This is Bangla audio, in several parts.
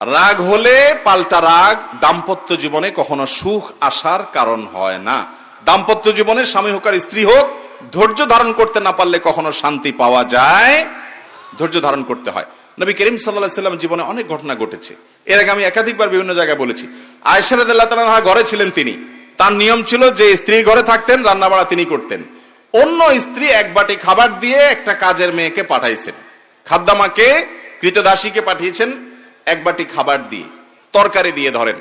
রাগ হলে পাল্টা রাগ দাম্পত্য জীবনে কখনো সুখ আসার কারণ হয় না। দাম্পত্য জীবনে স্বামী হোক আর স্ত্রী হোক, ধৈর্য ধারণ করতে না পারলে কখনো শান্তি পাওয়া যায়, ধৈর্য ধারণ করতে হয়। নবী করিম সাল্লাল্লাহু আলাইহি ওয়াসাল্লাম জীবনে অনেক ঘটনা ঘটেছে। এর আগে আমি একাধিকবার বিভিন্ন জায়গায় বলেছি। আয়েশা রাদিয়াল্লাহু তাআলা আনহা ঘরে ছিলেন, তিনি, তার নিয়ম ছিল যে স্ত্রীর ঘরে থাকতেন, রান্না বাড়া তিনি করতেন। অন্য স্ত্রী এক বাটি খাবার দিয়ে একটা কাজের মেয়েকে পাঠাইছেন, খাদ্দামাকে, কৃতদাসীকে পাঠিয়েছেন এক বাটি খাবার দিয়ে, তরকারি দিয়ে ধরেন।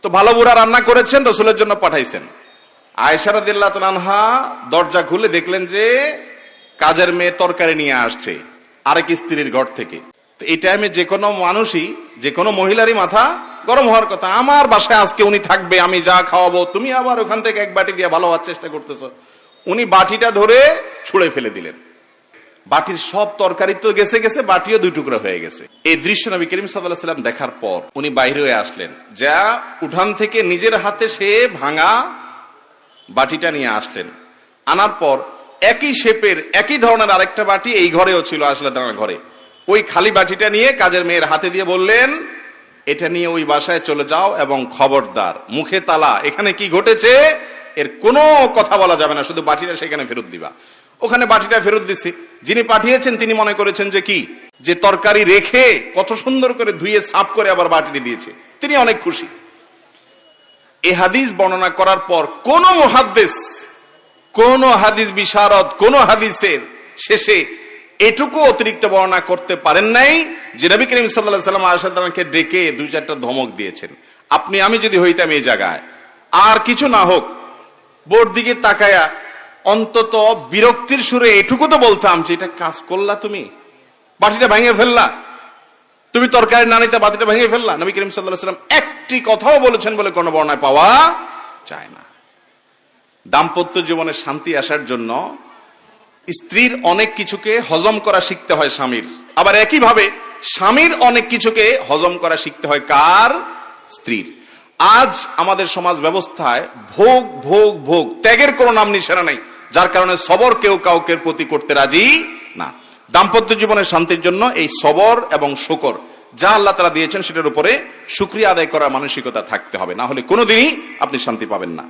তো ভালো বুড়া রান্না করেছেন, রাসূলের জন্য পাঠাইছেন। আয়েশা রাদিয়াল্লাহু তাআলা আনহা দরজা খুলে দেখলেন যে কাজের মেয়ে তরকারি নিয়ে আসছে আরেক স্ত্রীর ঘর থেকে। তো এই টাইমে যে কোনো মানুষই, যে কোনো মহিলারই মাথা গরম হওয়ার কথা। আমার বাসায় আজকে উনি থাকবে, আমি যা খাওয়াবো, তুমি আবার ওখান থেকে এক বাটি দিয়ে ভালো হওয়ার চেষ্টা করতেছো। উনি বাটিটা ধরে ছুঁড়ে ফেলে দিলেন। বাটির সব তরকারি তো গেছে গেছে, বাটিও দুই টুকরা হয়ে গেছে। এই দৃশ্য নবী করিম সাল্লাল্লাহু আলাইহি ওয়াসাল্লাম দেখার পর উনি বাইরে হয়ে আসলেন, যা উঠান থেকে নিজের হাতে সে ভাঙা বাটিটা নিয়ে আসলেন। আনার পর একই শেপের একই ধরনের আরেকটা বাটি এই ঘরেও ছিল, আসলে তার ঘরে। ওই খালি বাটিটা নিয়ে কাজের মেয়ের হাতে দিয়ে বললেন, এটা নিয়ে ওই বাসায় চলে যাও এবং খবরদার, মুখে তালা, এখানে কি ঘটেছে এর কোনো কথা বলা যাবে না, শুধু বাটিটা সেখানে ফেরত দিবা। ওখানে বাটিটা ফেরত দিছি। যিনি পাঠিয়েছেন তিনি মনে করেছেন যে কি, যে তরকারি রেখে কত সুন্দর করে ধুয়ে সাফ করে আবার বাটিটি দিয়েছে, তিনি অনেক খুশি। এই হাদিস বর্ণনা করার পর কোন মুহাদ্দিস, কোন হাদিস বিশারদ, কোন হাদিসের শেষে এটুকু অতিরিক্ত বর্ণনা করতে পারেন নাই যে নবী করিম সাল্লাল্লাহু আলাইহি ওয়াসাল্লাম আয়েশা রাদিয়াল্লাহু আনহাকে ডেকে দুই চারটা ধমক দিয়েছেন। আপনি আমি যদি হইতাম এই জায়গায়, আর কিছু না হোক, বোর্ড দিকে তাকায়া অন্তত বিরক্তির সুরে এটুকু তো বলতাম যে এটা কাজ করলা, তুমি বাটিটা ভেঙে ফেললা, তুমি তরকারি না নিতে বাটিটা ভেঙে ফেললা। নবী করিম সাল্লাল্লাহু আলাইহি ওয়াসাল্লাম একটি কথাও বলেছেন বলে কোনো বর্ণনায় পাওয়া যায় না। দাম্পত্য জীবনে শান্তি আসার জন্য স্ত্রীর অনেক কিছুকে হজম করা শিখতে হয় স্বামীর, আবার একইভাবে স্বামীর অনেক কিছুকে হজম করা শিখতে হয় কার? স্ত্রীর। আজ আমাদের সমাজ ব্যবস্থায় ভোগ ভোগ ভোগ, ত্যাগের কোনো নাম নিশানা নাই, যার কারণে সবর কেউ কাউকে প্রতি করতে রাজি না। দাম্পত্য জীবনের শান্তির জন্য এই সবর এবং শুকর যা আল্লাহ তাআলা দিয়েছেন সেটার উপরে শুকরিয়া আদায় করার মানসিকতা থাকতে হবে, না হলে কোনোদিনই আপনি শান্তি পাবেন না।